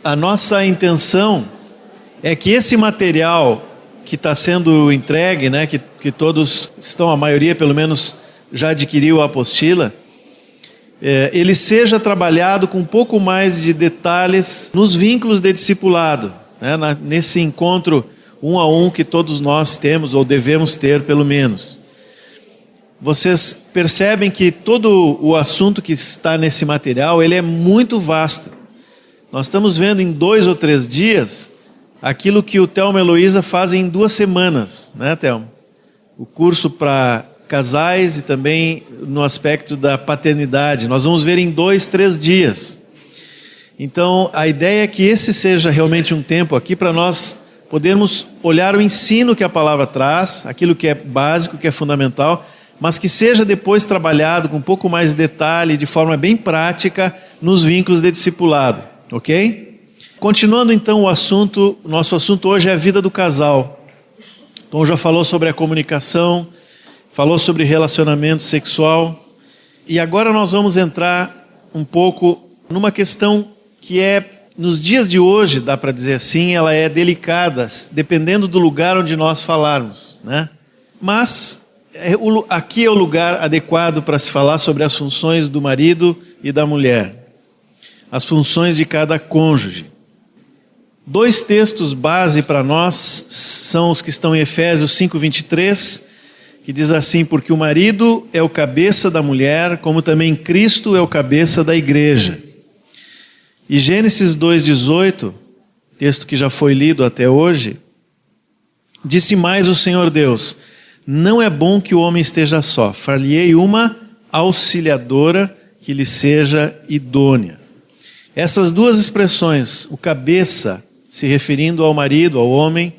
A nossa intenção é que esse material que está sendo entregue, né, que todos estão, a maioria pelo menos já adquiriu a apostila, ele seja trabalhado com um pouco mais de detalhes nos vínculos de discipulado, né, nesse encontro um a um que todos nós temos ou devemos ter pelo menos. Vocês percebem que todo o assunto que está nesse material, ele é muito vasto. Nós estamos vendo em 2 ou 3 dias aquilo que o Thelma e a Heloísa fazem em 2 semanas, né, Thelma? O curso para casais e também no aspecto da paternidade. Nós vamos ver em 2, 3 dias. Então, a ideia é que esse seja realmente um tempo aqui para nós podermos olhar o ensino que a palavra traz, aquilo que é básico, que é fundamental, mas que seja depois trabalhado com um pouco mais de detalhe, de forma bem prática, nos vínculos de discipulado, ok? Continuando então o assunto, nosso assunto hoje é a vida do casal. Tom já falou sobre a comunicação, falou sobre relacionamento sexual, e agora nós vamos entrar um pouco numa questão que é, nos dias de hoje, dá para dizer assim, ela é delicada, dependendo do lugar onde nós falarmos, né? Mas aqui é o lugar adequado para se falar sobre as funções do marido e da mulher, as funções de cada cônjuge. 2 textos base para nós são os que estão em Efésios 5:23, que diz assim: porque o marido é o cabeça da mulher, como também Cristo é o cabeça da igreja. E Gênesis 2:18, texto que já foi lido até hoje, disse mais o Senhor Deus: não é bom que o homem esteja só, far-lhe-ei uma auxiliadora que lhe seja idônea. Essas 2 expressões, o cabeça, se referindo ao marido, ao homem,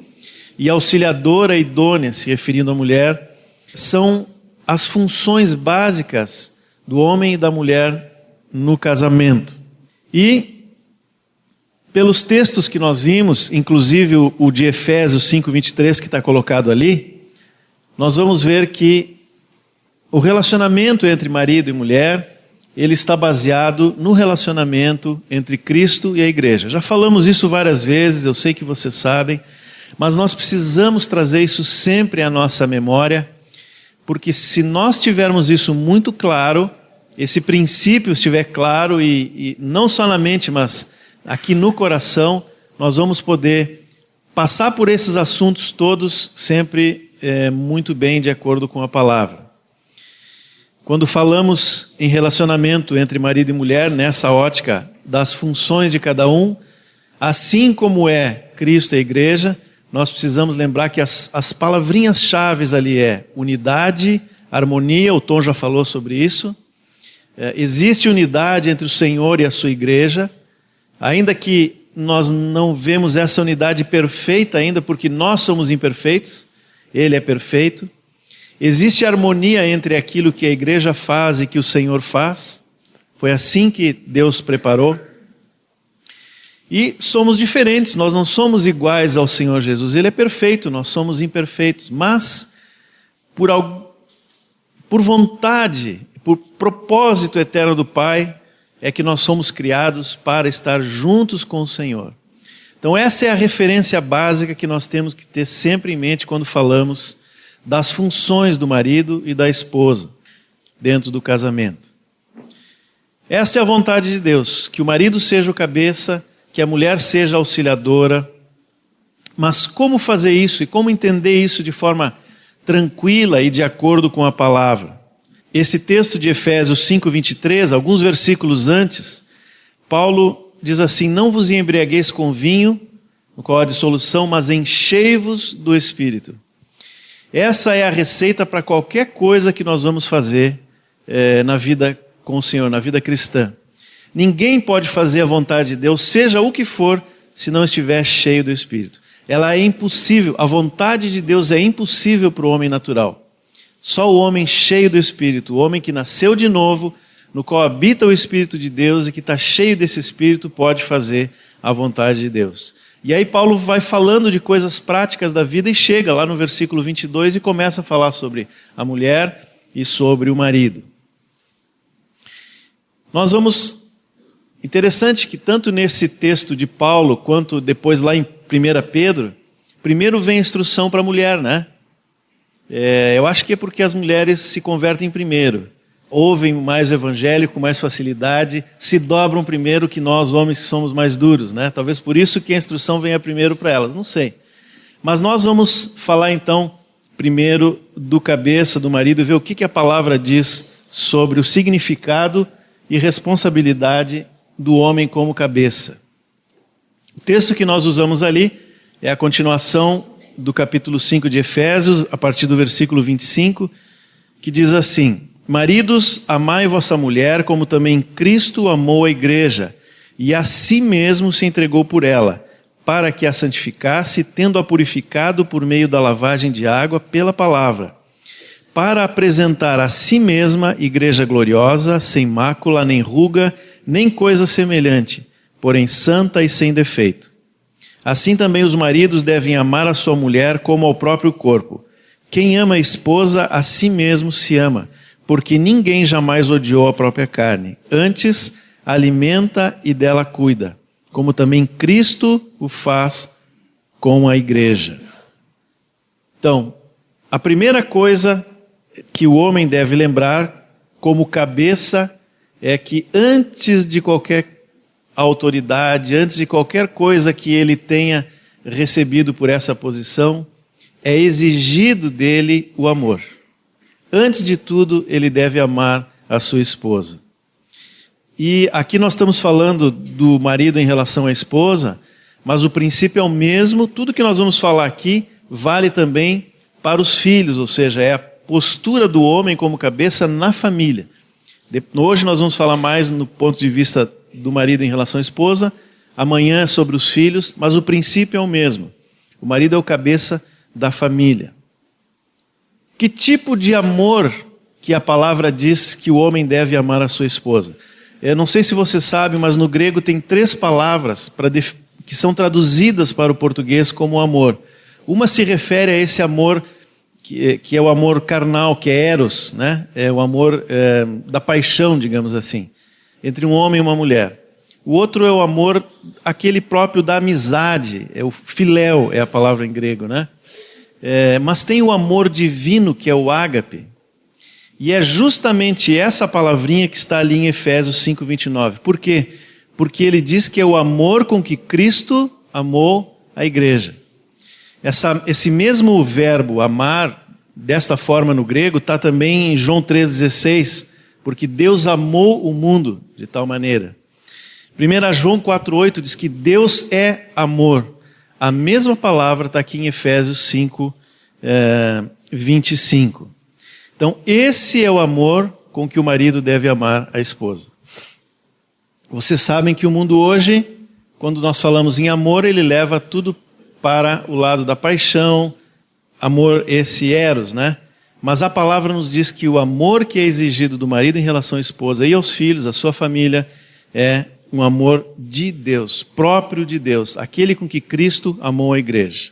e auxiliadora idônea, se referindo à mulher, são as funções básicas do homem e da mulher no casamento. E, pelos textos que nós vimos, inclusive o de Efésios 5:23, que está colocado ali, nós vamos ver que o relacionamento entre marido e mulher, ele está baseado no relacionamento entre Cristo e a igreja. Já falamos isso várias vezes, eu sei que vocês sabem, mas nós precisamos trazer isso sempre à nossa memória, porque se nós tivermos isso muito claro, esse princípio estiver claro e não só na mente, mas aqui no coração, nós vamos poder passar por esses assuntos todos sempre muito bem de acordo com a palavra. Quando falamos em relacionamento entre marido e mulher, nessa ótica das funções de cada um, assim como é Cristo e a igreja, nós precisamos lembrar que as palavrinhas-chave ali é unidade, harmonia, o Tom já falou sobre isso. Existe unidade entre o Senhor e a sua igreja, ainda que nós não vemos essa unidade perfeita ainda, porque nós somos imperfeitos, Ele é perfeito. Existe harmonia entre aquilo que a igreja faz e que o Senhor faz. Foi assim que Deus preparou. E somos diferentes, nós não somos iguais ao Senhor Jesus. Ele é perfeito, nós somos imperfeitos. Mas, por vontade, por propósito eterno do Pai, é que nós somos criados para estar juntos com o Senhor. Então essa é a referência básica que nós temos que ter sempre em mente quando falamos das funções do marido e da esposa dentro do casamento. Essa é a vontade de Deus, que o marido seja o cabeça, que a mulher seja a auxiliadora. Mas como fazer isso e como entender isso de forma tranquila e de acordo com a palavra? Esse texto de Efésios 5:23, alguns versículos antes, Paulo diz assim: não vos embriagueis com vinho, no qual há dissolução, mas enchei-vos do Espírito. Essa é a receita para qualquer coisa que nós vamos fazer na vida com o Senhor, na vida cristã. Ninguém pode fazer a vontade de Deus, seja o que for, se não estiver cheio do Espírito. Ela é impossível, a vontade de Deus é impossível para o homem natural. Só o homem cheio do Espírito, o homem que nasceu de novo, no qual habita o Espírito de Deus e que está cheio desse Espírito, pode fazer a vontade de Deus. E aí Paulo vai falando de coisas práticas da vida e chega lá no versículo 22 e começa a falar sobre a mulher e sobre o marido. Nós vamos Interessante que tanto nesse texto de Paulo, quanto depois lá em 1 Pedro, primeiro vem a instrução para a mulher, né? Eu acho que é porque as mulheres se convertem primeiro, ouvem mais o evangelho com mais facilidade, se dobram primeiro que nós, homens, que somos mais duros, né? Talvez por isso que a instrução venha primeiro para elas, não sei. Mas nós vamos falar então primeiro do cabeça, do marido, e ver o que a palavra diz sobre o significado e responsabilidade do homem como cabeça. O texto que nós usamos ali é a continuação do capítulo 5 de Efésios, a partir do versículo 25, que diz assim: Maridos, amai vossa mulher, como também Cristo amou a igreja, e a si mesmo se entregou por ela, para que a santificasse, tendo-a purificado por meio da lavagem de água pela palavra, para apresentar a si mesma igreja gloriosa, sem mácula, nem ruga, nem coisa semelhante, porém santa e sem defeito. Assim também os maridos devem amar a sua mulher como ao próprio corpo. Quem ama a esposa, a si mesmo se ama, porque ninguém jamais odiou a própria carne. Antes, alimenta e dela cuida, como também Cristo o faz com a igreja. Então, a primeira coisa que o homem deve lembrar como cabeça é que antes de qualquer autoridade, antes de qualquer coisa que ele tenha recebido por essa posição, é exigido dele o amor. Antes de tudo, ele deve amar a sua esposa. E aqui nós estamos falando do marido em relação à esposa, mas o princípio é o mesmo. Tudo que nós vamos falar aqui vale também para os filhos, ou seja, é a postura do homem como cabeça na família. Hoje nós vamos falar mais no ponto de vista do marido em relação à esposa, amanhã é sobre os filhos, mas o princípio é o mesmo. O marido é o cabeça da família. Que tipo de amor que a palavra diz que o homem deve amar a sua esposa? Eu não sei se você sabe, mas no grego tem 3 palavras que são traduzidas para o português como amor. Uma se refere a esse amor que é o amor carnal, que é eros, né? É o amor da paixão, digamos assim, entre um homem e uma mulher. O outro é o amor, aquele próprio da amizade, é o filéu, é a palavra em grego, né? Mas tem o amor divino, que é o ágape. E é justamente essa palavrinha que está ali em Efésios 5:29. Por quê? Porque ele diz que é o amor com que Cristo amou a igreja. Esse mesmo verbo, amar, desta forma no grego, está também em João 3,16, porque Deus amou o mundo de tal maneira. 1 João 4,8 diz que Deus é amor. A mesma palavra está aqui em Efésios 5:25. Então, esse é o amor com que o marido deve amar a esposa. Vocês sabem que o mundo hoje, quando nós falamos em amor, ele leva tudo para o lado da paixão, amor esse eros, né? Mas a palavra nos diz que o amor que é exigido do marido em relação à esposa e aos filhos, à sua família, é um amor de Deus, próprio de Deus, aquele com que Cristo amou a igreja.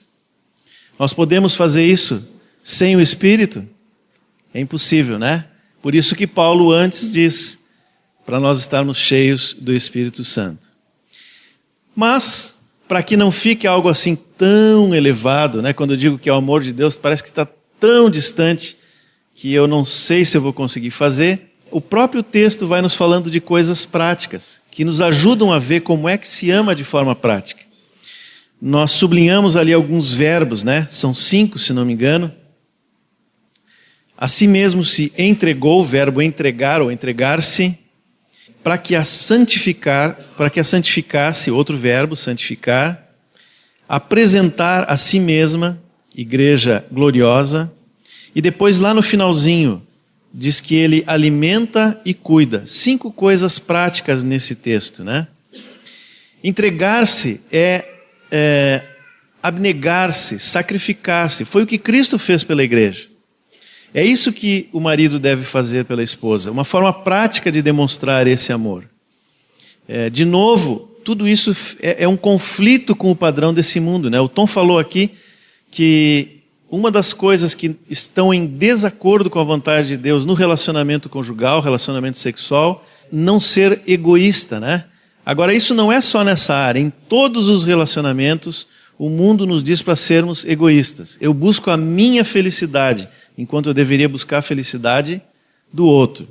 Nós podemos fazer isso sem o Espírito? É impossível, né? Por isso que Paulo antes diz, para nós estarmos cheios do Espírito Santo. Mas, para que não fique algo assim tão elevado, né? Quando eu digo que é o amor de Deus, parece que está tão distante que eu não sei se eu vou conseguir fazer. O próprio texto vai nos falando de coisas práticas, que nos ajudam a ver como é que se ama de forma prática. Nós sublinhamos ali alguns verbos, né? São 5, se não me engano. A si mesmo se entregou, o verbo entregar ou entregar-se, para que a santificasse, outro verbo, santificar, apresentar a si mesma, igreja gloriosa, e depois lá no finalzinho, diz que ele alimenta e cuida. 5 coisas práticas nesse texto, né? Entregar-se é abnegar-se, sacrificar-se. Foi o que Cristo fez pela igreja. É isso que o marido deve fazer pela esposa, uma forma prática de demonstrar esse amor. De novo, tudo isso é um conflito com o padrão desse mundo, né? O Tom falou aqui que uma das coisas que estão em desacordo com a vontade de Deus no relacionamento conjugal, relacionamento sexual, não ser egoísta, né? Agora, isso não é só nessa área. Em todos os relacionamentos, o mundo nos diz para sermos egoístas. Eu busco a minha felicidade, enquanto eu deveria buscar a felicidade do outro.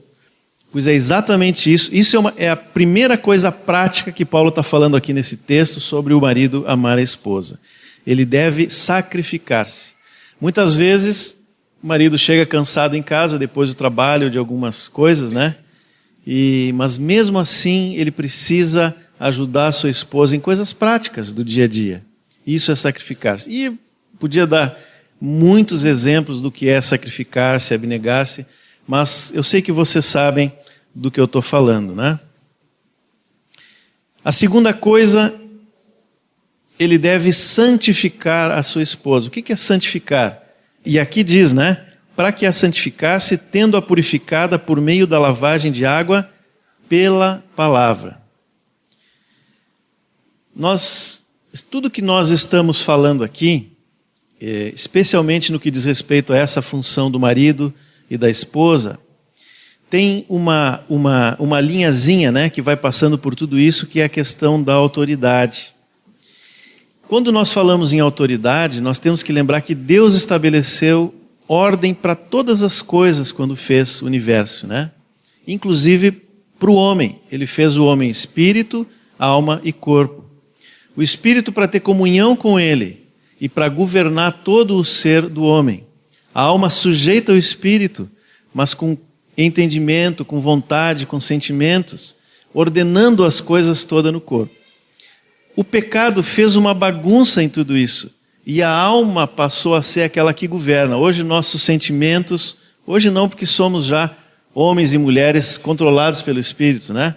Pois é exatamente isso. Isso é a primeira coisa prática que Paulo está falando aqui nesse texto sobre o marido amar a esposa. Ele deve sacrificar-se. Muitas vezes, o marido chega cansado em casa depois do trabalho, de algumas coisas, né? Mas mesmo assim, ele precisa ajudar a sua esposa em coisas práticas do dia a dia. Isso é sacrificar-se. E podia dar muitos exemplos do que é sacrificar-se, abnegar-se, mas eu sei que vocês sabem do que eu estou falando, né? A segunda coisa, ele deve santificar a sua esposa. O que é santificar? E aqui diz, né? Para que a santificasse, tendo-a purificada por meio da lavagem de água pela palavra. Tudo que nós estamos falando aqui, especialmente no que diz respeito a essa função do marido e da esposa, tem uma linhazinha, né, que vai passando por tudo isso, que é a questão da autoridade. Quando nós falamos em autoridade, nós temos que lembrar que Deus estabeleceu ordem para todas as coisas quando fez o universo, né? Inclusive para o homem. Ele fez o homem espírito, alma e corpo. O espírito para ter comunhão com ele e para governar todo o ser do homem. A alma sujeita ao espírito, mas com entendimento, com vontade, com sentimentos, ordenando as coisas todas no corpo. O pecado fez uma bagunça em tudo isso. E a alma passou a ser aquela que governa. Hoje nossos sentimentos, hoje não porque somos já homens e mulheres controlados pelo Espírito, né?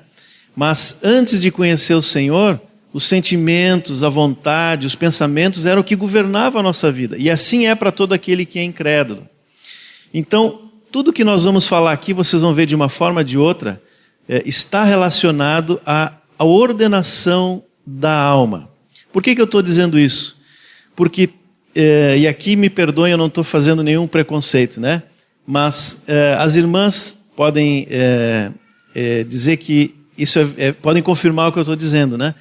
Mas antes de conhecer o Senhor, os sentimentos, a vontade, os pensamentos eram o que governava a nossa vida. E assim é para todo aquele que é incrédulo. Então, tudo que nós vamos falar aqui, vocês vão ver de uma forma ou de outra, está relacionado à ordenação da alma. Por que eu estou dizendo isso? Porque, e aqui me perdoem, eu não estou fazendo nenhum preconceito, né? Mas as irmãs podem dizer que isso podem confirmar o que eu estou dizendo, né?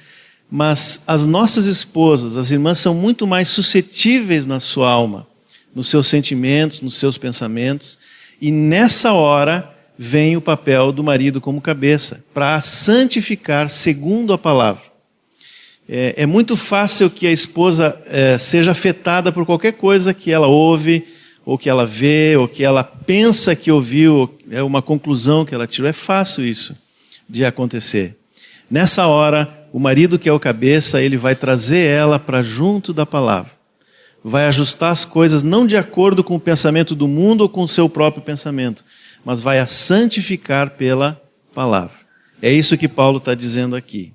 Mas as nossas esposas, as irmãs, são muito mais suscetíveis na sua alma, nos seus sentimentos, nos seus pensamentos, e nessa hora vem o papel do marido como cabeça, para santificar segundo a palavra. É muito fácil que a esposa seja afetada por qualquer coisa que ela ouve, ou que ela vê, ou que ela pensa que ouviu, é uma conclusão que ela tirou. É fácil isso de acontecer. Nessa hora, o marido que é o cabeça, ele vai trazer ela para junto da palavra. Vai ajustar as coisas não de acordo com o pensamento do mundo ou com o seu próprio pensamento, mas vai a santificar pela palavra. É isso que Paulo está dizendo aqui.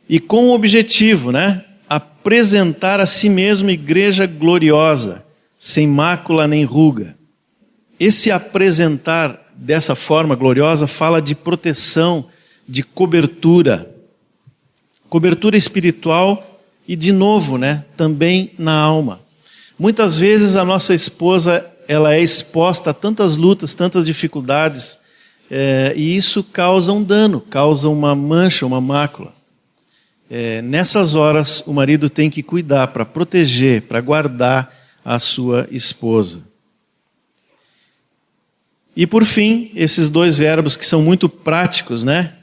E com o objetivo, né? Apresentar a si mesmo igreja gloriosa, sem mácula nem ruga. Esse apresentar dessa forma gloriosa fala de proteção, de cobertura. Cobertura espiritual e, de novo, né? Também na alma. Muitas vezes a nossa esposa, ela é exposta a tantas lutas, tantas dificuldades, e isso causa um dano, causa uma mancha, uma mácula. Nessas horas o marido tem que cuidar para proteger, para guardar a sua esposa. E por fim, esses dois verbos que são muito práticos, né?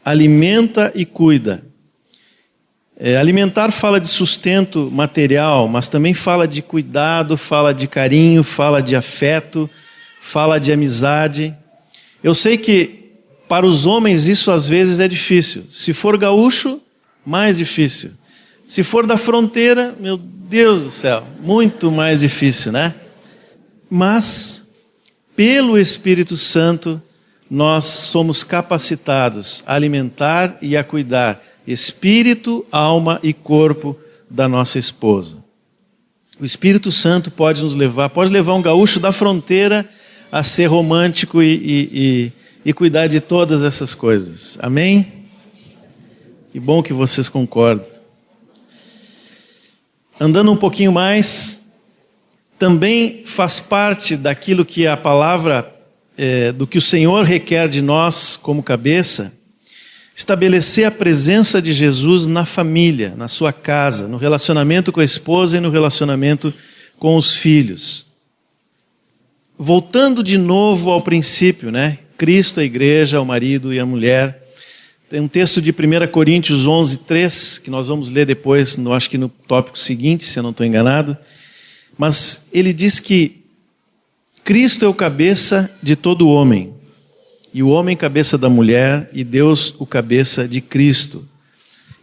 Alimenta e cuida. Alimentar fala de sustento material, mas também fala de cuidado, fala de carinho, fala de afeto, fala de amizade. Eu sei que para os homens isso às vezes é difícil. Se for gaúcho, mais difícil. Se for da fronteira, meu Deus do céu, muito mais difícil, né? Mas, pelo Espírito Santo, nós somos capacitados a alimentar e a cuidar espírito, alma e corpo da nossa esposa. O Espírito Santo pode levar um gaúcho da fronteira a ser romântico e cuidar de todas essas coisas. Amém? Que bom que vocês concordam. Andando um pouquinho mais, também faz parte daquilo que a palavra, do que o Senhor requer de nós como cabeça, estabelecer a presença de Jesus na família, na sua casa, no relacionamento com a esposa e no relacionamento com os filhos. Voltando de novo ao princípio, né? Cristo, a igreja, o marido e a mulher. Tem um texto de 1 Coríntios 11:3, que nós vamos ler depois, acho que no tópico seguinte, se eu não estou enganado. Mas ele diz que Cristo é o cabeça de todo homem, e o homem cabeça da mulher, e Deus o cabeça de Cristo.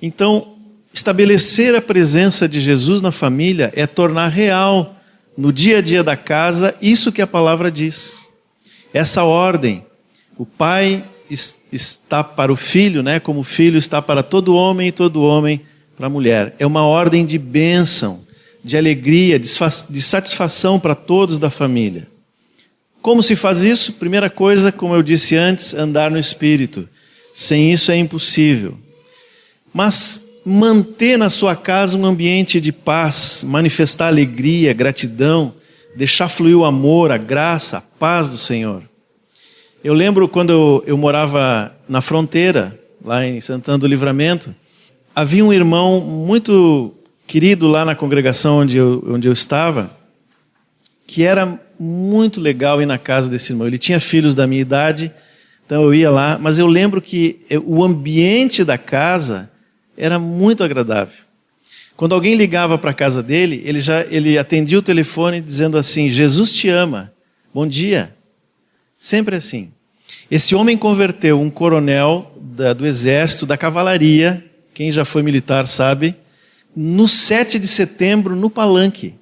Então, estabelecer a presença de Jesus na família é tornar real, no dia a dia da casa, isso que a palavra diz. Essa ordem, o pai está para o filho, né? Como o filho está para todo homem e todo homem para a mulher. É uma ordem de bênção, de alegria, de satisfação para todos da família. Como se faz isso? Primeira coisa, como eu disse antes, andar no Espírito. Sem isso é impossível. Mas manter na sua casa um ambiente de paz, manifestar alegria, gratidão, deixar fluir o amor, a graça, a paz do Senhor. Eu lembro quando eu morava na fronteira, lá em Santana do Livramento, havia um irmão muito querido lá na congregação onde eu estava, que era muito legal ir na casa desse irmão. Ele tinha filhos da minha idade, então eu ia lá, mas eu lembro que o ambiente da casa era muito agradável. Quando alguém ligava para a casa dele, ele atendia o telefone dizendo assim: Jesus te ama, bom dia. Sempre assim. Esse homem converteu um coronel do exército, da cavalaria, quem já foi militar sabe, no 7 de setembro, no Palanque.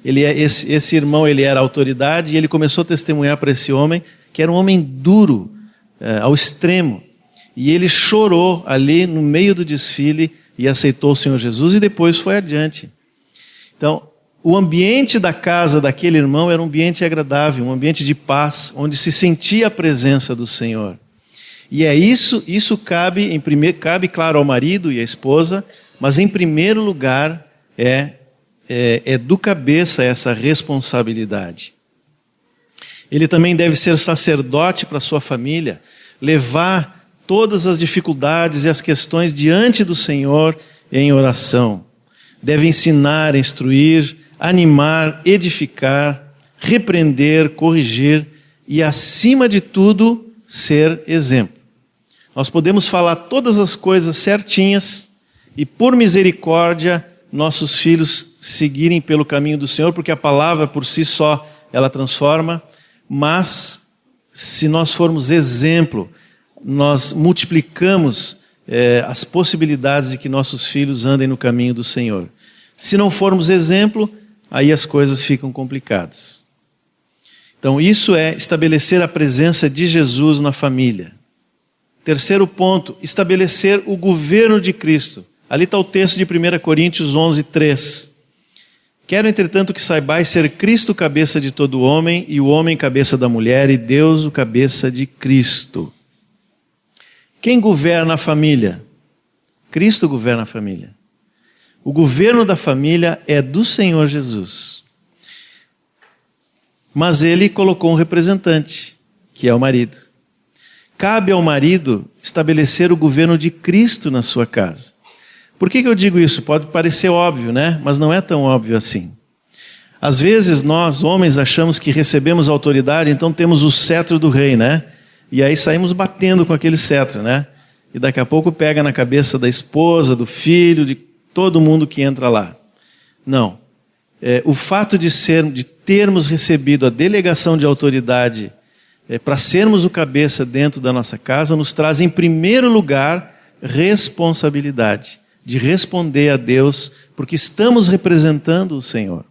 Esse irmão, ele era autoridade, e ele começou a testemunhar para esse homem, que era um homem duro, ao extremo. E ele chorou ali no meio do desfile e aceitou o Senhor Jesus, e depois foi adiante. Então, o ambiente da casa daquele irmão era um ambiente agradável, um ambiente de paz, onde se sentia a presença do Senhor. E é isso cabe, claro, ao marido e à esposa, mas em primeiro lugar é do cabeça essa responsabilidade. Ele também deve ser sacerdote para a sua família, levar todas as dificuldades e as questões diante do Senhor em oração. Deve ensinar, instruir, animar, edificar, repreender, corrigir e, acima de tudo, ser exemplo. Nós podemos falar todas as coisas certinhas e, por misericórdia, nossos filhos seguirem pelo caminho do Senhor, porque a palavra por si só, ela transforma, mas se nós formos exemplo, nós multiplicamos as possibilidades de que nossos filhos andem no caminho do Senhor. Se não formos exemplo, aí as coisas ficam complicadas. Então, isso é estabelecer a presença de Jesus na família. Terceiro ponto, estabelecer o governo de Cristo. Ali está o texto de 1 Coríntios 11:3. Quero, entretanto, que saibais ser Cristo cabeça de todo homem, e o homem cabeça da mulher, e Deus o cabeça de Cristo. Quem governa a família? Cristo governa a família. O governo da família é do Senhor Jesus. Mas ele colocou um representante, que é o marido. Cabe ao marido estabelecer o governo de Cristo na sua casa. Por que eu digo isso? Pode parecer óbvio, né? Mas não é tão óbvio assim. Às vezes nós, homens, achamos que recebemos autoridade, então temos o cetro do rei, né? E aí saímos batendo com aquele cetro, né? E daqui a pouco pega na cabeça da esposa, do filho, de todo mundo que entra lá. Não. O fato de termos recebido a delegação de autoridade para sermos o cabeça dentro da nossa casa, nos traz em primeiro lugar responsabilidade de responder a Deus, porque estamos representando o Senhor.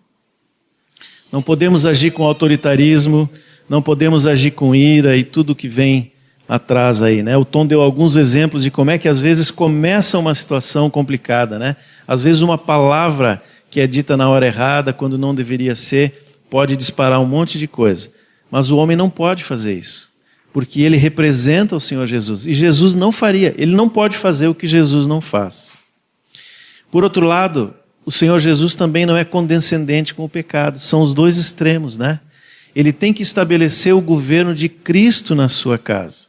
Não podemos agir com autoritarismo, não podemos agir com ira e tudo que vem atrás aí, né? O Tom deu alguns exemplos de como é que às vezes começa uma situação complicada, né? Às vezes uma palavra que é dita na hora errada, quando não deveria ser, pode disparar um monte de coisa. Mas o homem não pode fazer isso, porque ele representa o Senhor Jesus. E Jesus não faria, ele não pode fazer o que Jesus não faz. Por outro lado, o Senhor Jesus também não é condescendente com o pecado. São os dois extremos, né? Ele tem que estabelecer o governo de Cristo na sua casa.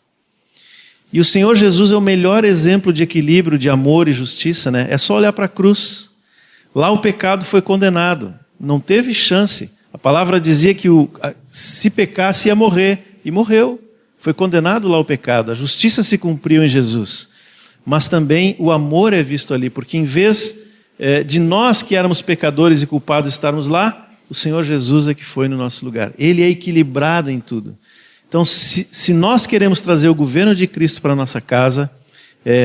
E o Senhor Jesus é o melhor exemplo de equilíbrio, de amor e justiça, né? É só olhar para a cruz. Lá o pecado foi condenado, não teve chance. A palavra dizia que se pecasse ia morrer, e morreu. Foi condenado lá o pecado, a justiça se cumpriu em Jesus. Mas também o amor é visto ali, porque em vez de nós que éramos pecadores e culpados estarmos lá, o Senhor Jesus é que foi no nosso lugar. Ele é equilibrado em tudo. Então, se nós queremos trazer o governo de Cristo para a nossa casa,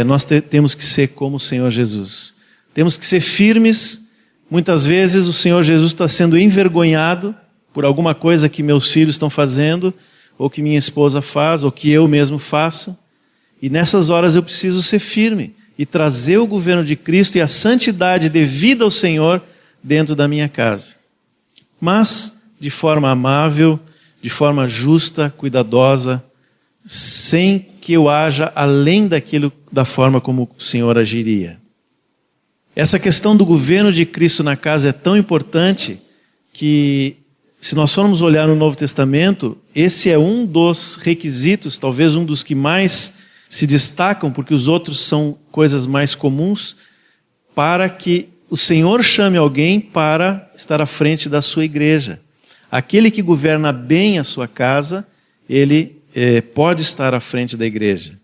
nós temos que ser como o Senhor Jesus. Temos que ser firmes. Muitas vezes o Senhor Jesus está sendo envergonhado por alguma coisa que meus filhos estão fazendo, ou que minha esposa faz, ou que eu mesmo faço. E nessas horas eu preciso ser firme e trazer o governo de Cristo e a santidade devida ao Senhor dentro da minha casa. Mas de forma amável, de forma justa, cuidadosa, sem que eu haja além da forma como o Senhor agiria. Essa questão do governo de Cristo na casa é tão importante que, se nós formos olhar no Novo Testamento, esse é um dos requisitos, talvez um dos que mais se destacam, porque os outros são coisas mais comuns, para que o Senhor chame alguém para estar à frente da sua igreja. Aquele que governa bem a sua casa, ele pode estar à frente da igreja.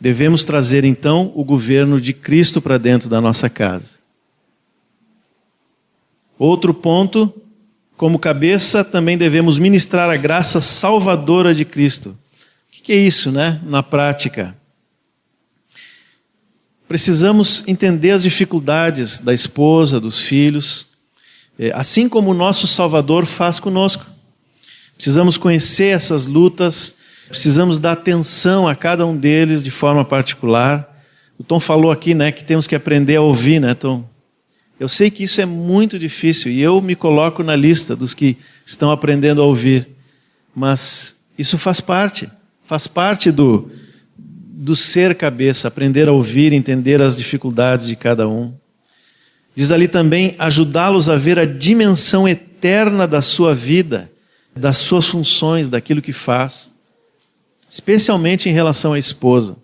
Devemos trazer então o governo de Cristo para dentro da nossa casa. Outro ponto, como cabeça, também devemos ministrar a graça salvadora de Cristo. O que é isso, né? Na prática, precisamos entender as dificuldades da esposa, dos filhos, assim como o nosso Salvador faz conosco. Precisamos conhecer essas lutas, precisamos dar atenção a cada um deles de forma particular. O Tom falou aqui, né, que temos que aprender a ouvir, né, Tom? Eu sei que isso é muito difícil e eu me coloco na lista dos que estão aprendendo a ouvir. Mas isso faz parte do ser cabeça, aprender a ouvir, entender as dificuldades de cada um. Diz ali também, ajudá-los a ver a dimensão eterna da sua vida, das suas funções, daquilo que faz, especialmente em relação à esposa.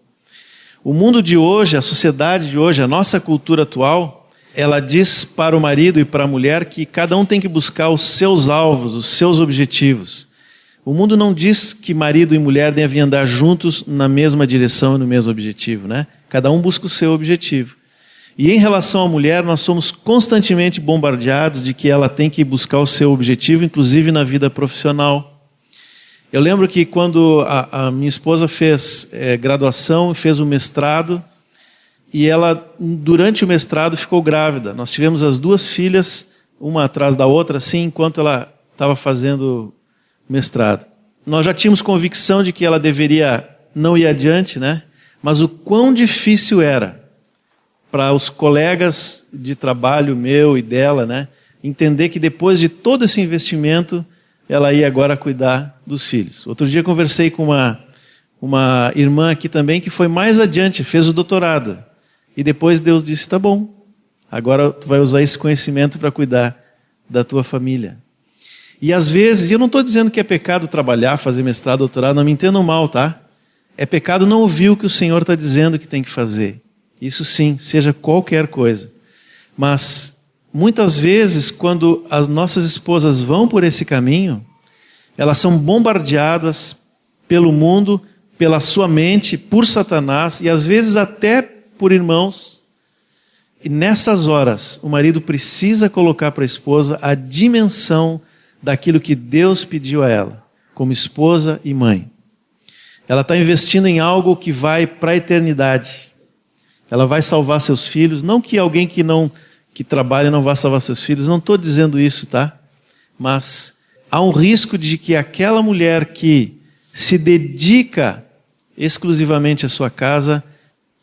O mundo de hoje, a sociedade de hoje, a nossa cultura atual, ela diz para o marido e para a mulher que cada um tem que buscar os seus alvos, os seus objetivos. O mundo não diz que marido e mulher devem andar juntos na mesma direção e no mesmo objetivo, né? Cada um busca o seu objetivo. E em relação à mulher, nós somos constantemente bombardeados de que ela tem que buscar o seu objetivo, inclusive na vida profissional. Eu lembro que quando a minha esposa fez graduação, fez o mestrado, e ela, durante o mestrado, ficou grávida. Nós tivemos as duas filhas, uma atrás da outra, assim, enquanto ela estava fazendo o mestrado. Nós já tínhamos convicção de que ela deveria não ir adiante, né? Mas o quão difícil era para os colegas de trabalho meu e dela, né, entender que depois de todo esse investimento, ela ia agora cuidar dos filhos. Outro dia conversei com uma irmã aqui também que foi mais adiante, fez o doutorado. E depois Deus disse, tá bom, agora tu vai usar esse conhecimento para cuidar da tua família. E às vezes, eu não estou dizendo que é pecado trabalhar, fazer mestrado, doutorado, não me entendam mal, tá? É pecado não ouvir o que o Senhor está dizendo que tem que fazer. Isso sim, seja qualquer coisa. Mas, muitas vezes, quando as nossas esposas vão por esse caminho, elas são bombardeadas pelo mundo, pela sua mente, por Satanás, e às vezes até por irmãos. E nessas horas, o marido precisa colocar para a esposa a dimensão daquilo que Deus pediu a ela, como esposa e mãe. Ela está investindo em algo que vai para a eternidade. Ela vai salvar seus filhos. Não que alguém que trabalha não vá salvar seus filhos. Não estou dizendo isso, tá? Mas há um risco de que aquela mulher que se dedica exclusivamente à sua casa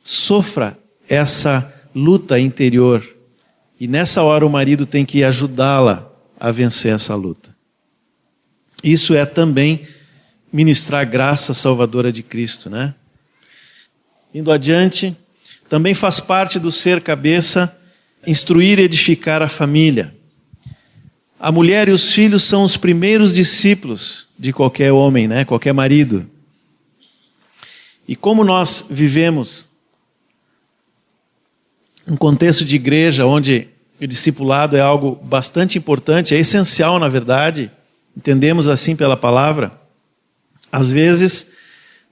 sofra essa luta interior. E nessa hora o marido tem que ajudá-la a vencer essa luta. Isso é também ministrar a graça salvadora de Cristo, né? Indo adiante, também faz parte do ser cabeça instruir e edificar a família. A mulher e os filhos são os primeiros discípulos de qualquer homem, né? Qualquer marido. E como nós vivemos um contexto de igreja onde o discipulado é algo bastante importante, é essencial na verdade, entendemos assim pela palavra, às vezes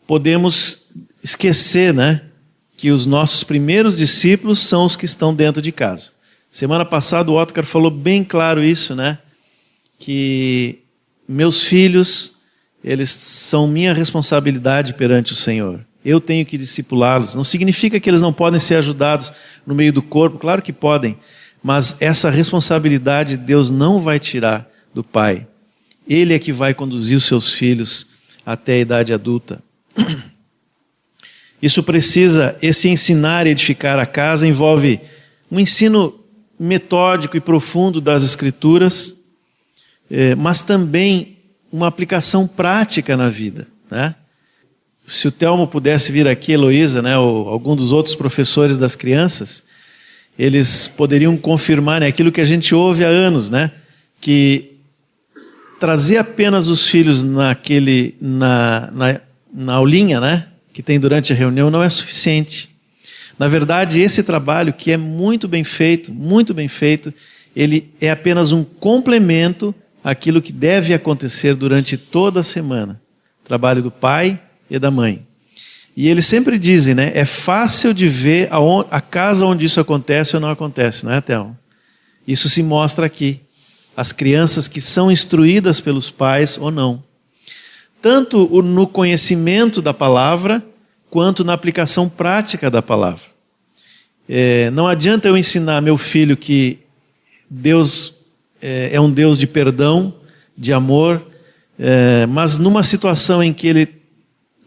podemos esquecer, né, que os nossos primeiros discípulos são os que estão dentro de casa. Semana passada o Otcar falou bem claro isso, né, que meus filhos, eles são minha responsabilidade perante o Senhor. Eu tenho que discipulá-los. Não significa que eles não podem ser ajudados no meio do corpo, claro que podem, mas essa responsabilidade Deus não vai tirar do pai. Ele é que vai conduzir os seus filhos até a idade adulta. Esse ensinar e edificar a casa envolve um ensino metódico e profundo das Escrituras, mas também uma aplicação prática na vida, né? Se o Telmo pudesse vir aqui, Heloísa, né, ou algum dos outros professores das crianças, eles poderiam confirmar, né, aquilo que a gente ouve há anos, né, que trazer apenas os filhos na aulinha, né, que tem durante a reunião não é suficiente. Na verdade, esse trabalho, que é muito bem feito, ele é apenas um complemento àquilo que deve acontecer durante toda a semana. Trabalho do pai e da mãe. E eles sempre dizem, né, é fácil de ver a casa onde isso acontece ou não acontece, não é, Thelma? Isso se mostra aqui. As crianças que são instruídas pelos pais ou não. Tanto no conhecimento da palavra, quanto na aplicação prática da palavra. Não adianta eu ensinar meu filho que Deus é um Deus de perdão, de amor, mas numa situação em que ele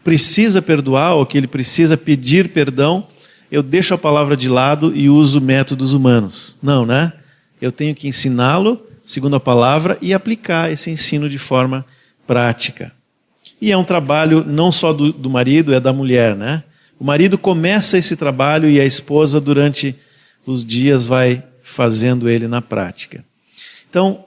precisa perdoar, ou que ele precisa pedir perdão, eu deixo a palavra de lado e uso métodos humanos. Não, né? Eu tenho que ensiná-lo segundo a palavra e aplicar esse ensino de forma prática. E é um trabalho não só do marido, é da mulher, né? O marido começa esse trabalho e a esposa, durante os dias, vai fazendo ele na prática. Então,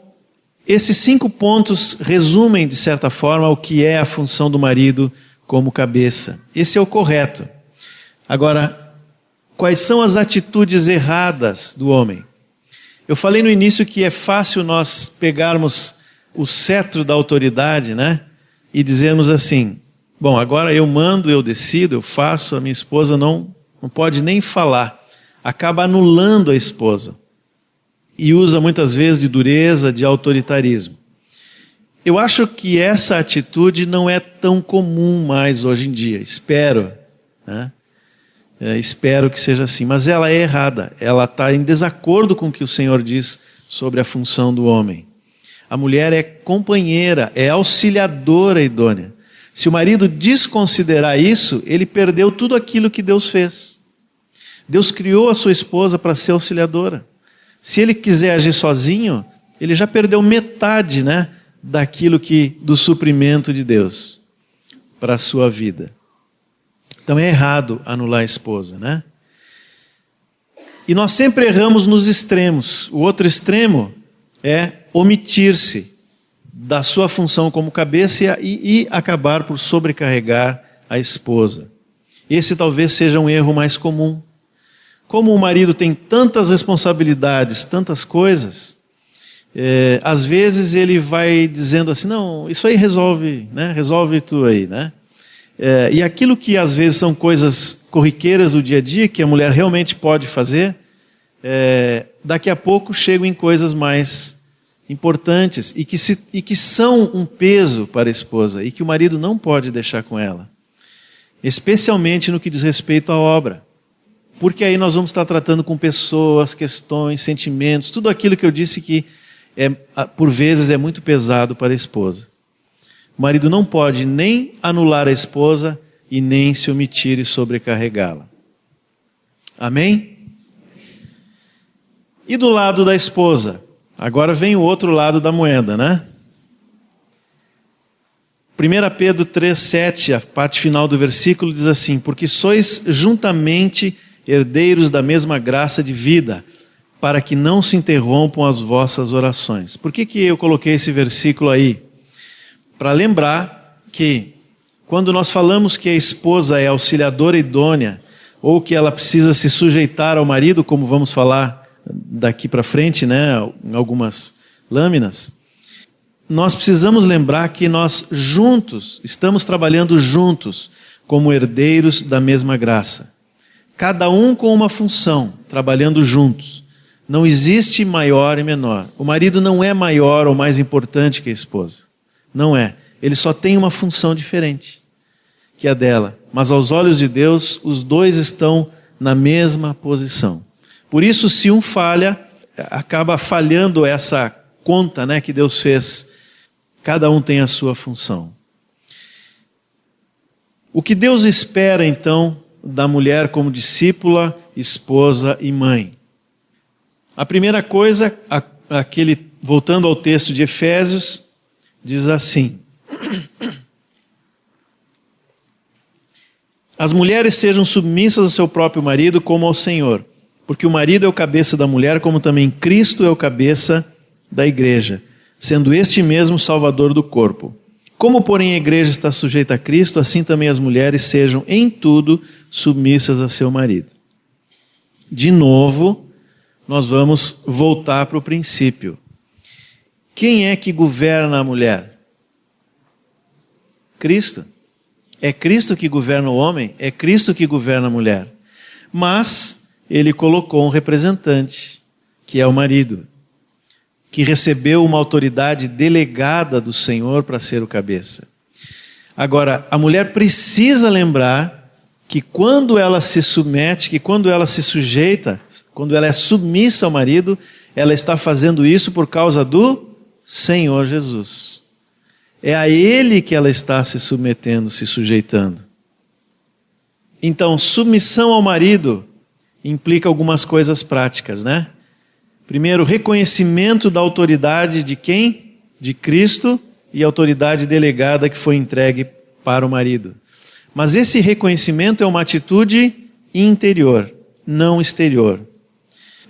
esses 5 pontos resumem, de certa forma, o que é a função do marido como cabeça. Esse é o correto. Agora, quais são as atitudes erradas do homem? Eu falei no início que é fácil nós pegarmos o cetro da autoridade, né? E dizermos assim, bom, agora eu mando, eu decido, eu faço, a minha esposa não pode nem falar. Acaba anulando a esposa. E usa muitas vezes de dureza, de autoritarismo. Eu acho que essa atitude não é tão comum mais hoje em dia. Espero, né? Espero que seja assim. Mas ela é errada. Ela está em desacordo com o que o Senhor diz sobre a função do homem. A mulher é companheira, é auxiliadora idônea. Se o marido desconsiderar isso, ele perdeu tudo aquilo que Deus fez. Deus criou a sua esposa para ser auxiliadora. Se ele quiser agir sozinho, ele já perdeu metade, né, do suprimento de Deus para a sua vida. Então é errado anular a esposa, né? E nós sempre erramos nos extremos. O outro extremo é omitir-se da sua função como cabeça e acabar por sobrecarregar a esposa. Esse talvez seja um erro mais comum. Como o marido tem tantas responsabilidades, tantas coisas, às vezes ele vai dizendo assim, não, isso aí resolve, né? Resolve tu aí, né? E aquilo que às vezes são coisas corriqueiras do dia a dia, que a mulher realmente pode fazer, daqui a pouco chegam em coisas mais importantes e que são um peso para a esposa e que o marido não pode deixar com ela. Especialmente no que diz respeito à obra. Porque aí nós vamos estar tratando com pessoas, questões, sentimentos, tudo aquilo que eu disse que por vezes é muito pesado para a esposa. O marido não pode nem anular a esposa e nem se omitir e sobrecarregá-la. Amém? E do lado da esposa? Agora vem o outro lado da moeda, né? 1 Pedro 3,7, a parte final do versículo diz assim, porque sois juntamente herdeiros da mesma graça de vida, para que não se interrompam as vossas orações. Por que eu coloquei esse versículo aí? Para lembrar que Quando nós falamos que a esposa é auxiliadora idônea, ou que ela precisa se sujeitar ao marido, como vamos falar daqui para frente, né, em algumas lâminas, nós precisamos lembrar que nós juntos, estamos trabalhando juntos, como herdeiros da mesma graça. Cada um com uma função, trabalhando juntos. Não existe maior e menor. O marido não é maior ou mais importante que a esposa. Não é. Ele só tem uma função diferente, que é a dela. Mas aos olhos de Deus, os dois estão na mesma posição. Por isso, se um falha, acaba falhando essa conta, né, que Deus fez. Cada um tem a sua função. O que Deus espera, então, da mulher como discípula, esposa e mãe? A primeira coisa, voltando ao texto de Efésios, diz assim: as mulheres sejam submissas ao seu próprio marido como ao Senhor, porque o marido é o cabeça da mulher, como também Cristo é o cabeça da igreja, sendo este mesmo Salvador do corpo. Como, porém, a igreja está sujeita a Cristo, assim também as mulheres sejam em tudo submissas a seu marido. De novo, nós vamos voltar para o princípio. Quem é que governa a mulher? Cristo. É Cristo que governa o homem, é Cristo que governa a mulher. Mas ele colocou um representante, que é o marido, que recebeu uma autoridade delegada do Senhor para ser o cabeça. Agora, a mulher precisa lembrar que quando ela se submete, que quando ela se sujeita, quando ela é submissa ao marido, ela está fazendo isso por causa do Senhor Jesus. É a Ele que ela está se submetendo, se sujeitando. Então, submissão ao marido implica algumas coisas práticas, né? Primeiro, reconhecimento da autoridade de quem? De Cristo, e a autoridade delegada que foi entregue para o marido. Mas esse reconhecimento é uma atitude interior, não exterior.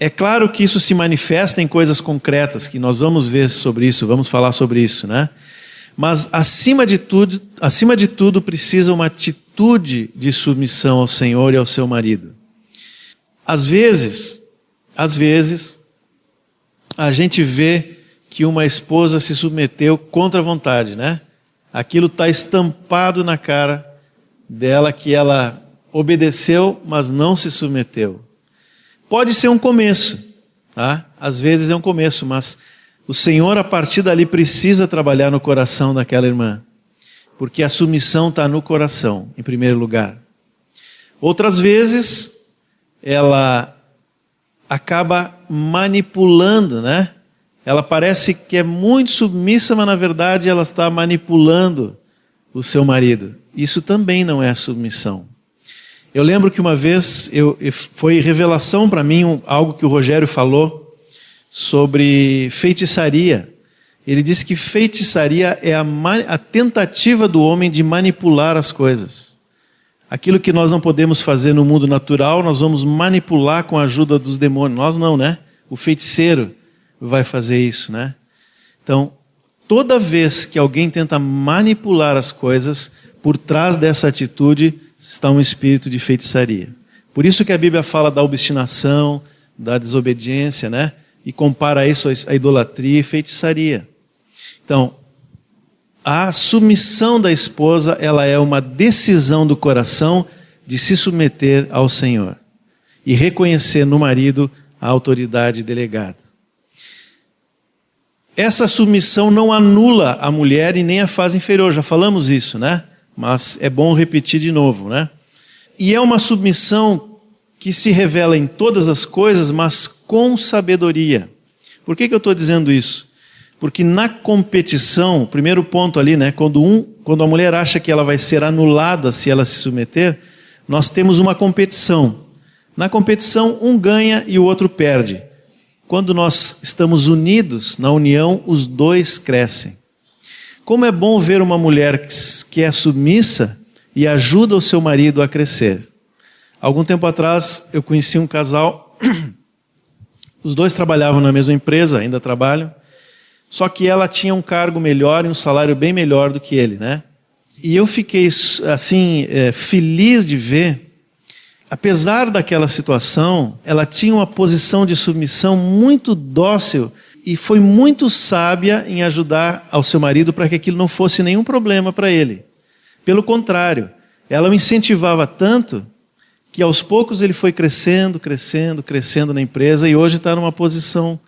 É claro que isso se manifesta em coisas concretas, que nós vamos ver sobre isso, vamos falar sobre isso, né? Mas acima de tudo precisa uma atitude de submissão ao Senhor e ao seu marido. Às vezes, a gente vê que uma esposa se submeteu contra a vontade, né? Aquilo está estampado na cara dela, que ela obedeceu, mas não se submeteu. Pode ser um começo, tá? Às vezes é um começo, mas o Senhor, a partir dali, precisa trabalhar no coração daquela irmã, porque a submissão está no coração, em primeiro lugar. Outras vezes, ela acaba manipulando, né? Ela parece que é muito submissa, mas na verdade ela está manipulando o seu marido. Isso também não é submissão. Eu lembro que uma vez foi revelação para mim algo que o Rogério falou sobre feitiçaria. Ele disse que feitiçaria é a tentativa do homem de manipular as coisas. Aquilo que nós não podemos fazer no mundo natural, nós vamos manipular com a ajuda dos demônios. Nós não, né? O feiticeiro vai fazer isso, né? Então, toda vez que alguém tenta manipular as coisas, por trás dessa atitude está um espírito de feitiçaria. Por isso que a Bíblia fala da obstinação, da desobediência, né? E compara isso à idolatria e feitiçaria. Então, a submissão da esposa, ela é uma decisão do coração de se submeter ao Senhor e reconhecer no marido a autoridade delegada. Essa submissão não anula a mulher e nem a faz inferior, já falamos isso, né? Mas é bom repetir de novo, né? E é uma submissão que se revela em todas as coisas, mas com sabedoria. Por que eu estou dizendo isso? Porque na competição, o primeiro ponto ali, né? Quando a mulher acha que ela vai ser anulada se ela se submeter, nós temos uma competição. Na competição, um ganha e o outro perde. Quando nós estamos unidos, na união, os dois crescem. Como é bom ver uma mulher que é submissa e ajuda o seu marido a crescer. Algum tempo atrás, eu conheci um casal, os dois trabalhavam na mesma empresa, ainda trabalham, só que ela tinha um cargo melhor e um salário bem melhor do que ele, né? E eu fiquei assim feliz de ver, apesar daquela situação, ela tinha uma posição de submissão muito dócil e foi muito sábia em ajudar ao seu marido para que aquilo não fosse nenhum problema para ele. Pelo contrário, ela o incentivava tanto que aos poucos ele foi crescendo na empresa e hoje está numa posição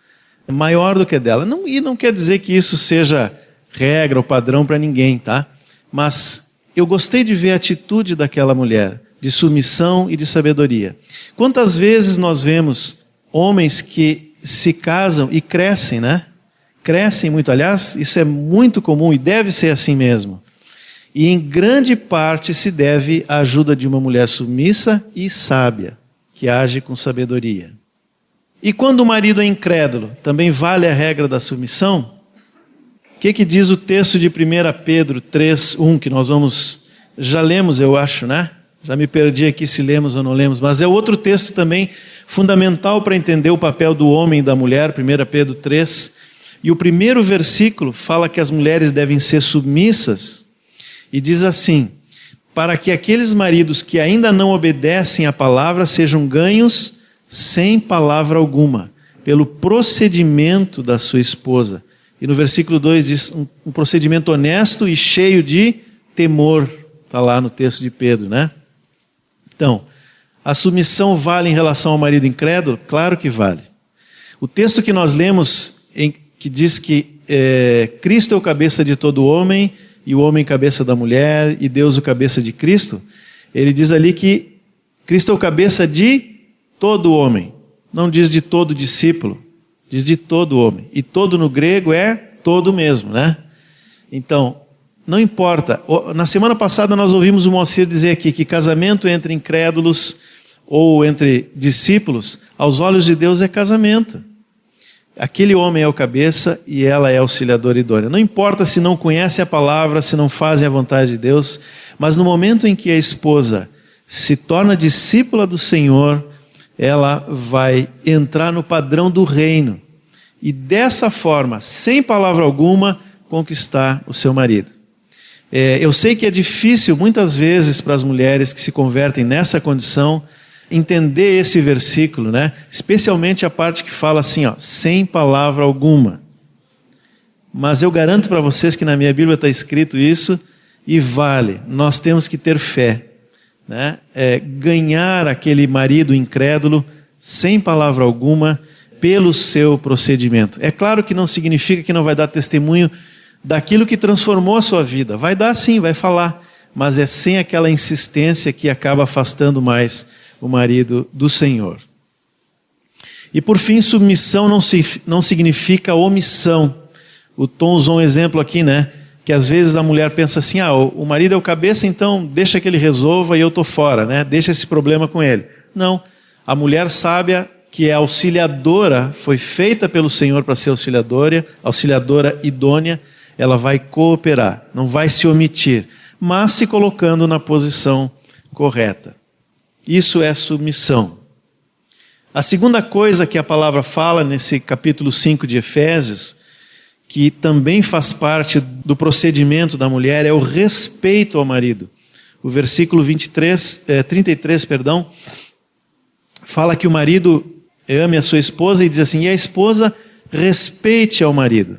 maior do que a dela. E não quer dizer que isso seja regra ou padrão para ninguém, tá? Mas eu gostei de ver a atitude daquela mulher, de submissão e de sabedoria. Quantas vezes nós vemos homens que se casam e crescem, né? Crescem muito. Aliás, isso é muito comum e deve ser assim mesmo. E em grande parte se deve à ajuda de uma mulher submissa e sábia, que age com sabedoria. E quando o marido é incrédulo, também vale a regra da submissão? O que diz o texto de 1 Pedro 3:1, que nós já lemos, eu acho, né? Já me perdi aqui se lemos ou não lemos, mas é outro texto também fundamental para entender o papel do homem e da mulher, 1 Pedro 3. E o primeiro versículo fala que as mulheres devem ser submissas, e diz assim: para que aqueles maridos que ainda não obedecem à palavra sejam ganhos sem palavra alguma, pelo procedimento da sua esposa. E no versículo 2 diz um procedimento honesto e cheio de temor. Está lá no texto de Pedro, né? Então, a submissão vale em relação ao marido incrédulo? Claro que vale. O texto que nós lemos, que diz que Cristo é o cabeça de todo homem, e o homem cabeça da mulher, e Deus o cabeça de Cristo, ele diz ali que Cristo é o cabeça de todo homem. Não diz de todo discípulo, diz de todo homem. E todo no grego é todo mesmo, né? Então, não importa. Na semana passada nós ouvimos o Moacir dizer aqui que casamento entre incrédulos ou entre discípulos, aos olhos de Deus é casamento. Aquele homem é o cabeça e ela é auxiliadora idônea. Não importa se não conhecem a palavra, se não fazem a vontade de Deus, mas no momento em que a esposa se torna discípula do Senhor, ela vai entrar no padrão do reino. E dessa forma, sem palavra alguma, conquistar o seu marido. Eu sei que é difícil muitas vezes para as mulheres que se convertem nessa condição entender esse versículo, né? Especialmente a parte que fala assim, ó, sem palavra alguma. Mas eu garanto para vocês que na minha Bíblia está escrito isso e vale. Nós temos que ter fé, né? Ganhar aquele marido incrédulo sem palavra alguma pelo seu procedimento. É claro que não significa que não vai dar testemunho daquilo que transformou a sua vida. Vai dar sim, vai falar, mas é sem aquela insistência que acaba afastando mais o marido do Senhor. E por fim, submissão não significa omissão. O Tom usou um exemplo aqui, né? Que às vezes a mulher pensa assim, o marido é o cabeça, então deixa que ele resolva e eu estou fora, né? Deixa esse problema com ele. Não, a mulher sábia, que é auxiliadora, foi feita pelo Senhor para ser auxiliadora idônea, ela vai cooperar, não vai se omitir, mas se colocando na posição correta. Isso é submissão. A segunda coisa que a palavra fala nesse capítulo 5 de Efésios, que também faz parte do procedimento da mulher, é o respeito ao marido. O versículo 33, fala que o marido ame a sua esposa e diz assim, e a esposa respeite ao marido.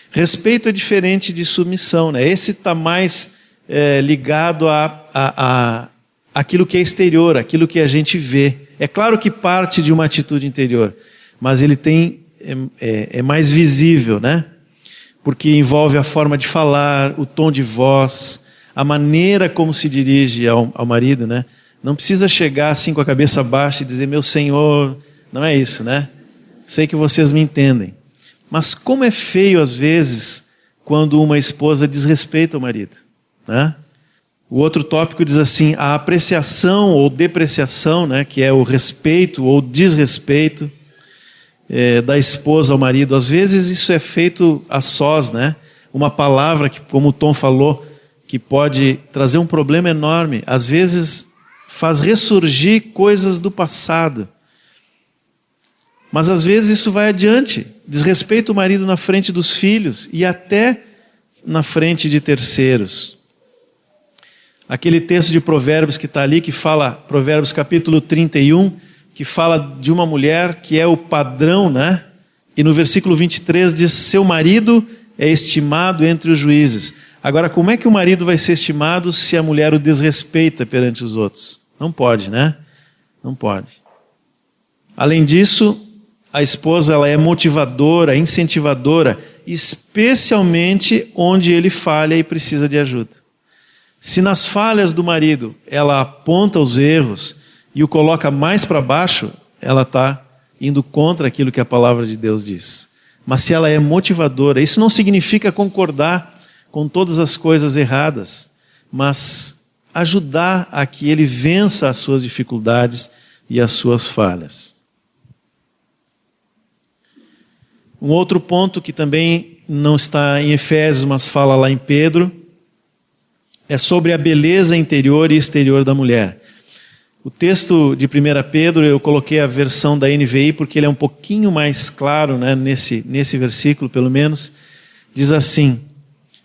Respeito é diferente de submissão, né? Esse está mais ligado a aquilo que é exterior, aquilo que a gente vê. É claro que parte de uma atitude interior, mas ele é mais visível, né? Porque envolve a forma de falar, o tom de voz, a maneira como se dirige ao marido, né? Não precisa chegar assim com a cabeça baixa e dizer, meu Senhor, não é isso, né? Sei que vocês me entendem. Mas como é feio às vezes quando uma esposa desrespeita o marido, né? O outro tópico diz assim, a apreciação ou depreciação, né, que é o respeito ou desrespeito da esposa ao marido. Às vezes isso é feito a sós, né? Uma palavra que, como o Tom falou, que pode trazer um problema enorme. Às vezes faz ressurgir coisas do passado. Mas às vezes isso vai adiante. Desrespeita o marido na frente dos filhos e até na frente de terceiros. Aquele texto de Provérbios que está ali, que fala, Provérbios capítulo 31, que fala de uma mulher que é o padrão, né? E no versículo 23 diz, seu marido é estimado entre os juízes. Agora, como é que o marido vai ser estimado se a mulher o desrespeita perante os outros? Não pode, né? Não pode. Além disso, a esposa ela é motivadora, incentivadora, especialmente onde ele falha e precisa de ajuda. Se nas falhas do marido ela aponta os erros e o coloca mais para baixo, ela está indo contra aquilo que a palavra de Deus diz. Mas se ela é motivadora, isso não significa concordar com todas as coisas erradas, mas ajudar a que ele vença as suas dificuldades e as suas falhas. Um outro ponto que também não está em Efésios, mas fala lá em Pedro, é sobre a beleza interior e exterior da mulher. O texto de 1 Pedro, eu coloquei a versão da NVI porque ele é um pouquinho mais claro, né, nesse versículo pelo menos. Diz assim,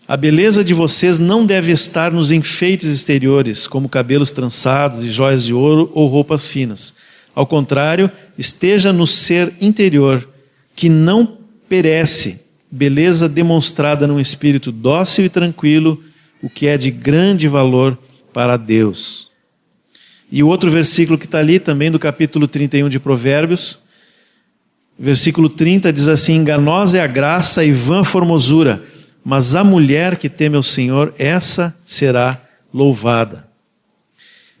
a beleza de vocês não deve estar nos enfeites exteriores, como cabelos trançados e joias de ouro ou roupas finas. Ao contrário, esteja no ser interior, que não perece, beleza demonstrada num espírito dócil e tranquilo, o que é de grande valor para Deus. E o outro versículo que está ali, também do capítulo 31 de Provérbios, versículo 30 diz assim, enganosa é a graça e vã formosura, mas a mulher que teme ao Senhor, essa será louvada.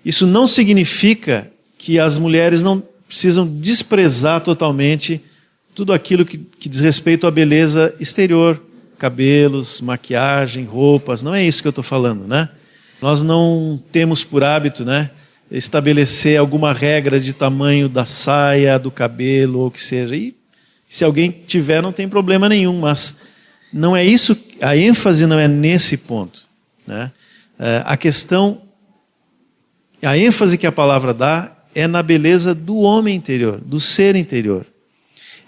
Isso não significa que as mulheres não precisam desprezar totalmente tudo aquilo que diz respeito à beleza exterior, cabelos, maquiagem, roupas, não é isso que eu estou falando, né? Nós não temos por hábito, né, estabelecer alguma regra de tamanho da saia, do cabelo, ou o que seja. E se alguém tiver, não tem problema nenhum, mas não é isso, a ênfase não é nesse ponto, né? A ênfase que a palavra dá é na beleza do homem interior, do ser interior.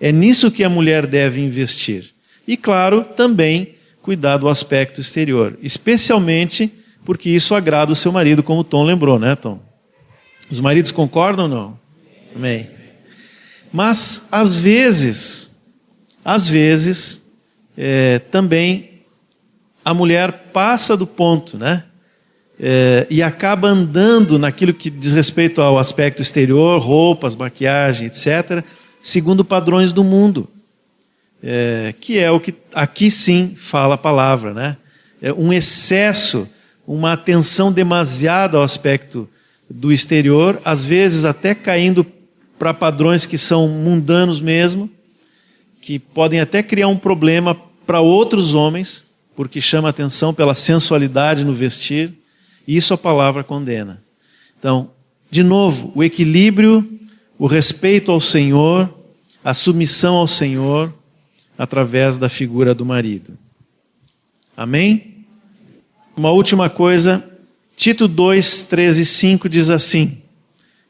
É nisso que a mulher deve investir. E, claro, também cuidar do aspecto exterior, especialmente porque isso agrada o seu marido, como o Tom lembrou, né, Tom? Os maridos concordam ou não? Amém. Mas, às vezes, também a mulher passa do ponto, né? E acaba andando naquilo que diz respeito ao aspecto exterior, roupas, maquiagem, etc., segundo padrões do mundo. Que é o que aqui sim fala a palavra, né? Um excesso, uma atenção demasiada ao aspecto do exterior, às vezes até caindo para padrões que são mundanos mesmo, que podem até criar um problema para outros homens, porque chama atenção pela sensualidade no vestir, e isso a palavra condena. Então, de novo, o equilíbrio, o respeito ao Senhor, a submissão ao Senhor, através da figura do marido. Amém? Uma última coisa, Tito 2, 13 e 5 diz assim,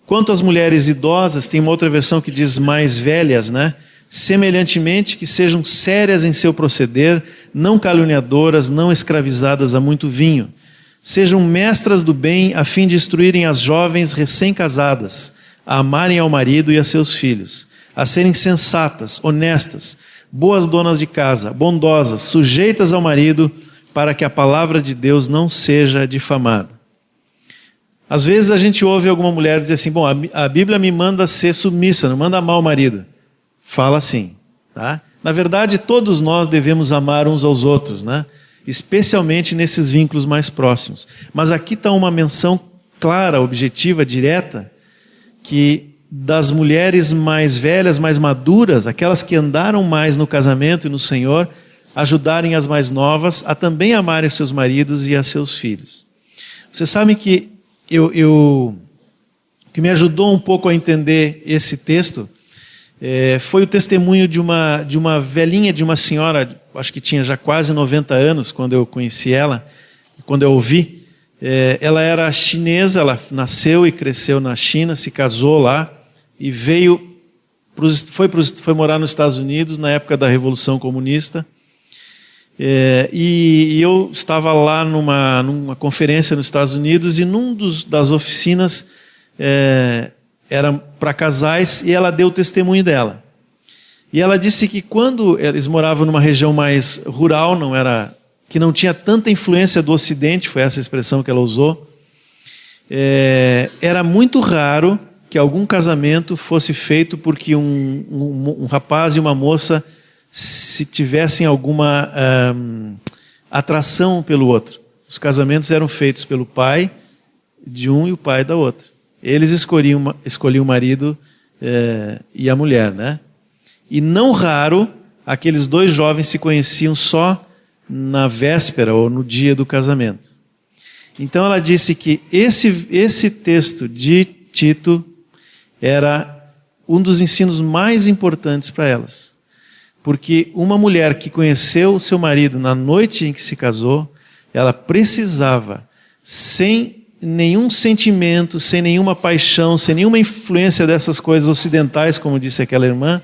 quanto às mulheres idosas, tem uma outra versão que diz mais velhas, né? Semelhantemente que sejam sérias em seu proceder, não caluniadoras, não escravizadas a muito vinho. Sejam mestras do bem, a fim de instruírem as jovens recém-casadas, a amarem ao marido e a seus filhos, a serem sensatas, honestas, boas donas de casa, bondosas, sujeitas ao marido, para que a palavra de Deus não seja difamada. Às vezes a gente ouve alguma mulher dizer assim, bom, a Bíblia me manda ser submissa, não manda amar o marido. Fala assim, tá? Na verdade, todos nós devemos amar uns aos outros, né? Especialmente nesses vínculos mais próximos. Mas aqui está uma menção clara, objetiva, direta, que das mulheres mais velhas, mais maduras, aquelas que andaram mais no casamento e no Senhor, ajudarem as mais novas a também amarem seus maridos e a seus filhos. Vocês sabem que que me ajudou um pouco a entender esse texto foi o testemunho de uma velhinha, de uma senhora, acho que tinha já quase 90 anos quando eu conheci ela, quando eu ouvi. Ela era chinesa, ela nasceu e cresceu na China, se casou lá e foi morar nos Estados Unidos na época da Revolução Comunista. E eu estava lá numa conferência nos Estados Unidos e das oficinas era para casais e ela deu o testemunho dela. E ela disse que quando eles moravam numa região mais rural, que não tinha tanta influência do Ocidente, foi essa expressão que ela usou, era muito raro que algum casamento fosse feito porque um rapaz e uma moça se tivessem alguma atração pelo outro. Os casamentos eram feitos pelo pai de um e o pai da outra. Eles escolhiam o marido e a mulher, né? E não raro, aqueles dois jovens se conheciam só na véspera ou no dia do casamento. Então ela disse que esse texto de Tito era um dos ensinos mais importantes para elas. Porque uma mulher que conheceu o seu marido na noite em que se casou, ela precisava, sem nenhum sentimento, sem nenhuma paixão, sem nenhuma influência dessas coisas ocidentais, como disse aquela irmã,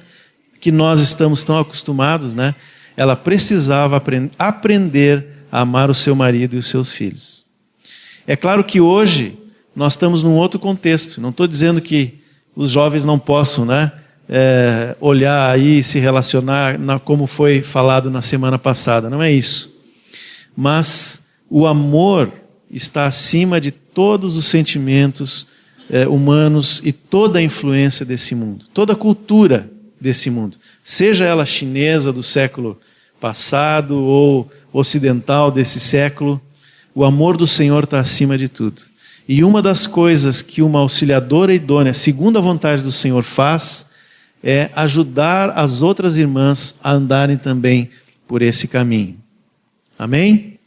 que nós estamos tão acostumados, né? Ela precisava aprender a amar o seu marido e os seus filhos. É claro que hoje nós estamos num outro contexto. Não estou dizendo que os jovens não possam, né, olhar aí e se relacionar como foi falado na semana passada. Não é isso. Mas o amor está acima de todos os sentimentos humanos e toda a influência desse mundo, toda a cultura desse mundo, seja ela chinesa do século passado ou ocidental desse século. O amor do Senhor está acima de tudo. E uma das coisas que uma auxiliadora idônea, segundo a vontade do Senhor, faz é ajudar as outras irmãs a andarem também por esse caminho. Amém?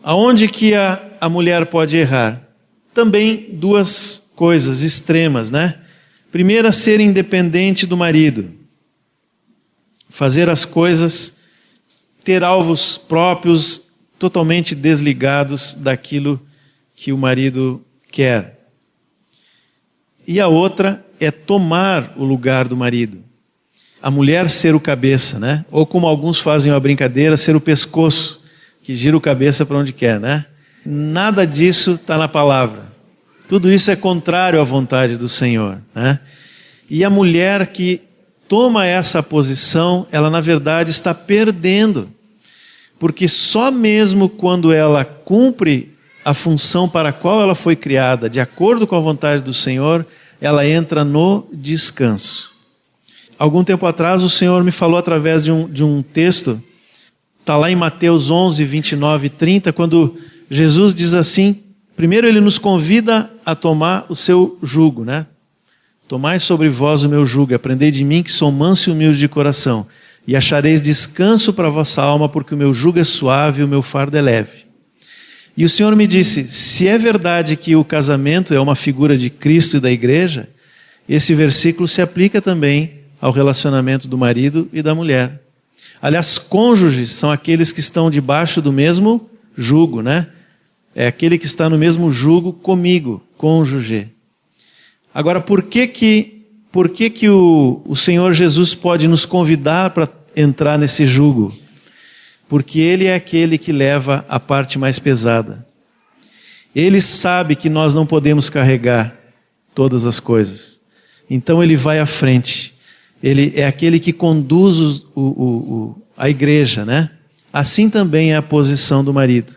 Aonde que a mulher pode errar? Também duas coisas extremas, né? Primeiro, ser independente do marido. Fazer as coisas, ter alvos próprios, totalmente desligados daquilo que o marido quer. E a outra é tomar o lugar do marido. A mulher ser o cabeça, né? Ou como alguns fazem uma brincadeira, ser o pescoço, que gira o cabeça para onde quer, né? Nada disso está na palavra. Tudo isso é contrário à vontade do Senhor, né? E a mulher que toma essa posição, ela na verdade está perdendo. Porque só mesmo quando ela cumpre a função para a qual ela foi criada, de acordo com a vontade do Senhor, ela entra no descanso. Algum tempo atrás o Senhor me falou através de um texto, está lá em Mateus 11, 29 e 30, quando Jesus diz assim, primeiro ele nos convida a tomar o seu jugo, né? Tomai sobre vós o meu jugo, aprendei de mim que sou manso e humilde de coração, e achareis descanso para a vossa alma, porque o meu jugo é suave e o meu fardo é leve. E o Senhor me disse, se é verdade que o casamento é uma figura de Cristo e da igreja, esse versículo se aplica também ao relacionamento do marido e da mulher. Aliás, cônjuges são aqueles que estão debaixo do mesmo jugo, né? É aquele que está no mesmo jugo comigo, cônjuge. Agora, por que o Senhor Jesus pode nos convidar para entrar nesse jugo? Porque Ele é aquele que leva a parte mais pesada. Ele sabe que nós não podemos carregar todas as coisas. Então Ele vai à frente. Ele é aquele que conduz a igreja, né? Assim também é a posição do marido.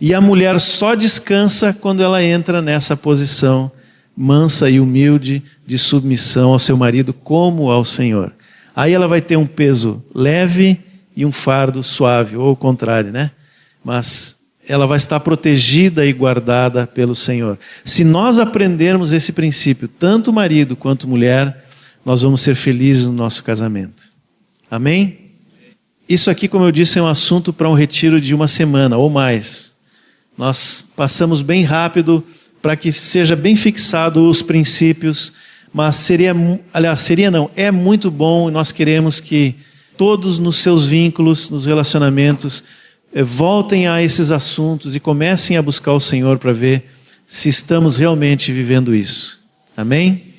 E a mulher só descansa quando ela entra nessa posição mansa e humilde de submissão ao seu marido como ao Senhor. Aí ela vai ter um peso leve e um fardo suave, ou o contrário, né? Mas ela vai estar protegida e guardada pelo Senhor. Se nós aprendermos esse princípio, tanto marido quanto mulher, nós vamos ser felizes no nosso casamento. Amém? Isso aqui, como eu disse, é um assunto para um retiro de uma semana ou mais. Nós passamos bem rápido para que seja bem fixado os princípios, mas é muito bom e nós queremos que todos nos seus vínculos, nos relacionamentos, voltem a esses assuntos e comecem a buscar o Senhor para ver se estamos realmente vivendo isso. Amém?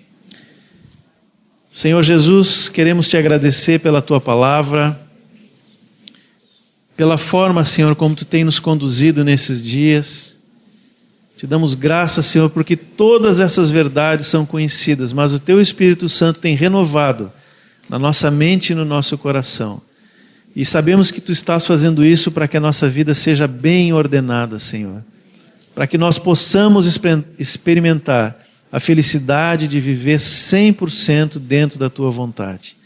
Senhor Jesus, queremos te agradecer pela tua palavra, pela forma, Senhor, como Tu tem nos conduzido nesses dias. Te damos graças, Senhor, porque todas essas verdades são conhecidas, mas o Teu Espírito Santo tem renovado na nossa mente e no nosso coração. E sabemos que Tu estás fazendo isso para que a nossa vida seja bem ordenada, Senhor. Para que nós possamos experimentar a felicidade de viver 100% dentro da Tua vontade.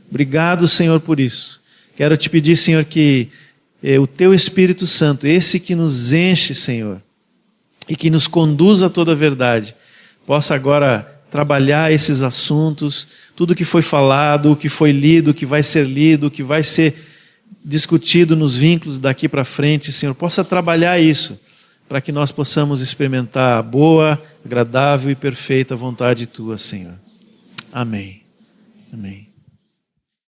Obrigado, Senhor, por isso. Quero Te pedir, Senhor, que o Teu Espírito Santo, esse que nos enche, Senhor, e que nos conduz a toda a verdade, possa agora trabalhar esses assuntos, tudo que foi falado, o que foi lido, o que vai ser lido, o que vai ser discutido nos vínculos daqui para frente, Senhor, possa trabalhar isso, para que nós possamos experimentar a boa, agradável e perfeita vontade Tua, Senhor. Amém. Amém.